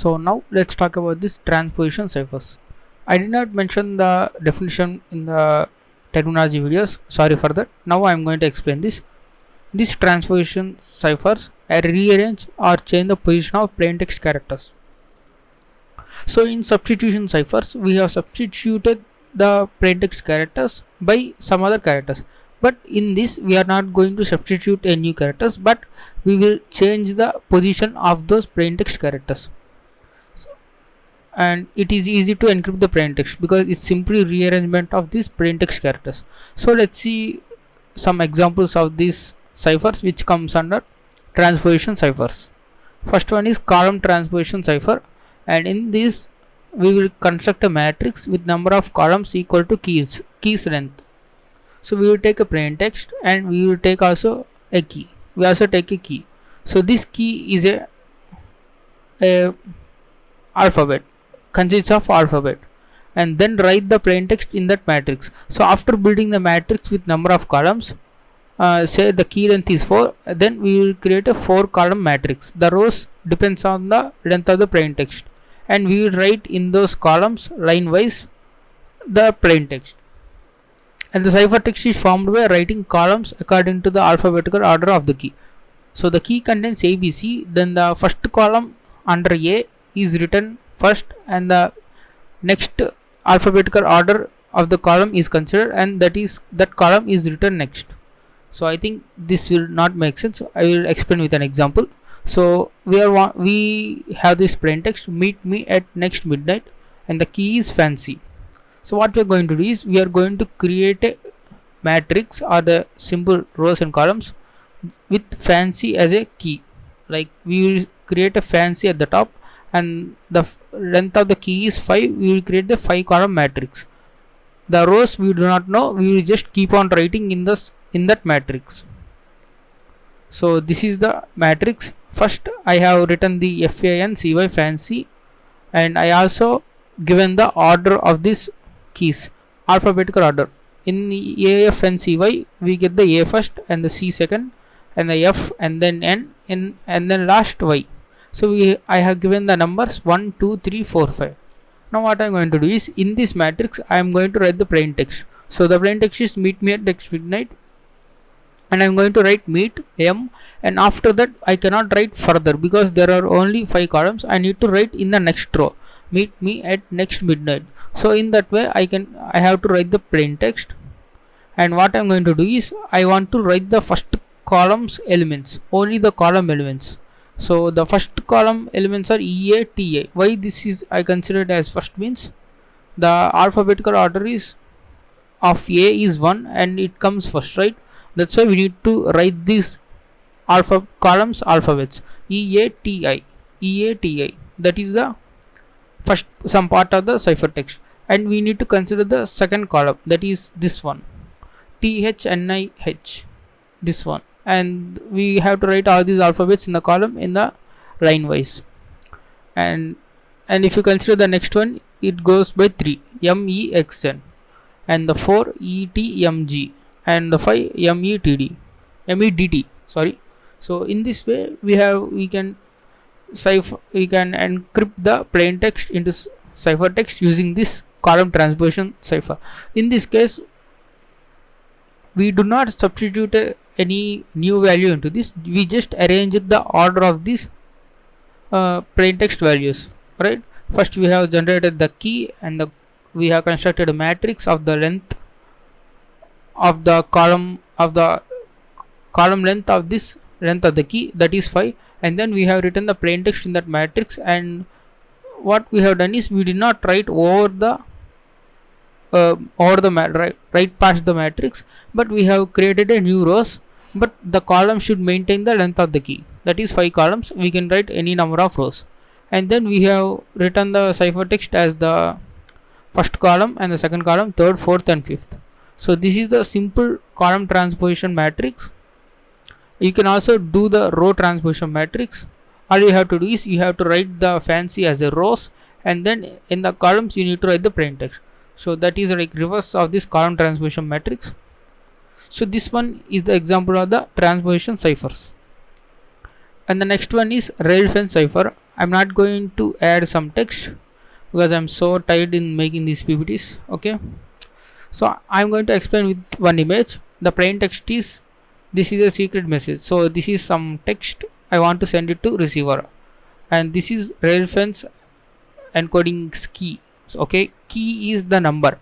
So now let's talk about this transposition ciphers. I did not mention the definition in the terminology videos, sorry for that. Now I am going to explain this. These transposition ciphers rearrange or change the position of plain text characters. So in substitution ciphers, we have substituted the plain text characters by some other characters, but in this we are not going to substitute a new characters, but we will change the position of those plain text characters. And it is easy to encrypt the plain text because it's simply rearrangement of these plain text characters. So let's see some examples of these ciphers which comes under transposition ciphers. First one is column transposition cipher, and in this we will construct a matrix with number of columns equal to keys length. So we will take a plain text and we will take also a key. We also take a key. So this key is a alphabet, consists of alphabet, and then write the plain text in that matrix. So after building the matrix with number of columns, say the key length is 4, then we will create a 4 column matrix. The rows depends on the length of the plain text, and we will write in those columns line wise the plain text. And the ciphertext is formed by writing columns according to the alphabetical order of the key. So the key contains ABC, then the first column under A is written first and the next alphabetical order of the column is considered, and that column is written next. So I think this will not make sense. I will explain with an example. So we have this plain text, meet me at next midnight, and the key is fancy. So what we are going to do is we are going to create a matrix or the simple rows and columns with fancy as a key. Like we will create a fancy at the top, and the length of the key is 5. We will create the 5 column matrix. The rows we do not know, we will just keep on writing in that matrix. So this is the matrix. First I have written the FANCY fancy, and I also given the order of these keys, alphabetical order. In the AF and CY we get the A first and the C second and the F and then N and then last Y. So I have given the numbers 1 2 3 4 5. Now what I am going to do is, in this matrix I am going to write the plain text. So the plain text is meet me at next midnight, and I am going to write meet M, and after that I cannot write further because there are only 5 columns. I need to write in the next row, meet me at next midnight. So in that way I have to write the plain text, and what I am going to do is I want to write the first columns elements, only the column elements. So the first column elements are EA, TA. Why this is I consider it as first means the alphabetical order is of A is 1 and it comes first, right? That's why we need to write these columns alphabets EATI, EATI. That is the first some part of the ciphertext, and we need to consider the second column, that is this one, THNIH, this one, and we have to write all these alphabets in the column in the line wise. And if you consider the next one, it goes by 3 MEXN, and the 4 ETMG, and the 5 MEDT. Sorry. So in this way we can encrypt the plain text into ciphertext using this column transposition cipher. In this case we do not substitute any new value into this, we just arrange the order of these plain text values, right? First we have generated the key, and we have constructed a matrix of the length of the column length of this length of the key, that is 5, and then we have written the plain text in that matrix. And what we have done is we did not write right past the matrix, but we have created a new rows, but the column should maintain the length of the key, that is 5 columns. We can write any number of rows, and then we have written the ciphertext as the first column and the second column, third, fourth and fifth. So this is the simple column transposition matrix. You can also do the row transposition matrix. All you have to do is you have to write the fancy as a rows, and then in the columns you need to write the plain text. So that is like reverse of this column transposition matrix. So this one is the example of the transposition ciphers. And the next one is rail fence cipher. I'm not going to add some text because I'm so tired in making these PPTs. Okay, so I'm going to explain with one image. The plain text is, this is a secret message, so this is some text I want to send it to receiver, and this is reference encoding key. So, okay, key is the number,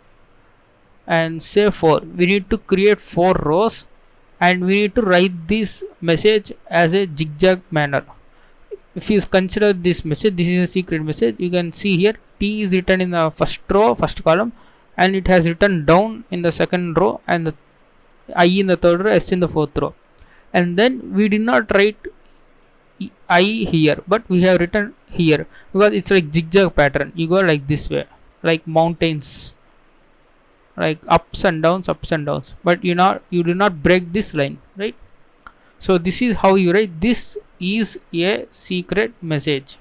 and say 4. We need to create 4 rows, and we need to write this message as a zigzag manner. If you consider this message, this is a secret message. You can see here T is written in the first row, first column, and it has written down in the second row, and the I in the third row, S in the fourth row. And then we did not write I here, but we have written here because it's like zigzag pattern. You go like this way, like mountains, like ups and downs, but you do not break this line, right? So this is how you write this is a secret message,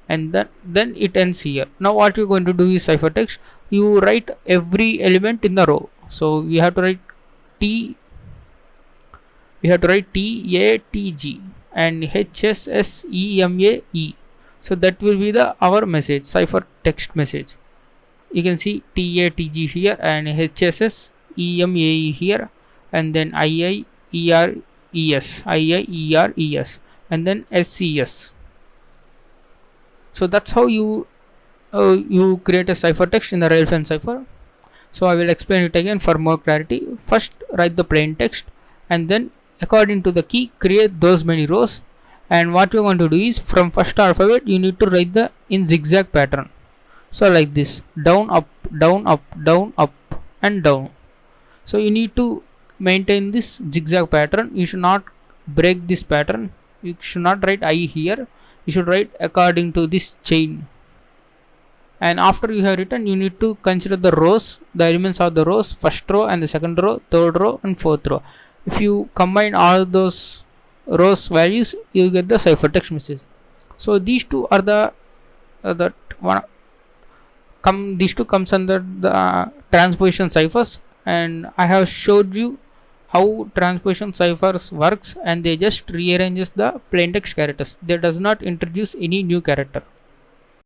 and then it ends here. Now what you're going to do is ciphertext. You write every element in the row. So we have to write T, A T G and H S S E M A E. So that will be our message, ciphertext message. You can see T A T G here and H S S E M A E here, and then I E R E S, and then S E S. So that's how you create a ciphertext in the Railfan cipher. So I will explain it again for more clarity. First write the plain text, and then according to the key create those many rows. And what you're going to do is, from first alphabet you need to write the in zigzag pattern. So like this, down up, down up, down up, and down. So you need to maintain this zigzag pattern. You should not break this pattern. You should not write I here. You should write according to this chain. And after you have written, you need to consider the rows, the elements of the rows, first row and the second row, third row and fourth row. If you combine all those rows values, you get the ciphertext message. So these two are these two comes under the transposition ciphers, and I have showed you how transposition ciphers works, and they just rearranges the plaintext characters. They does not introduce any new character.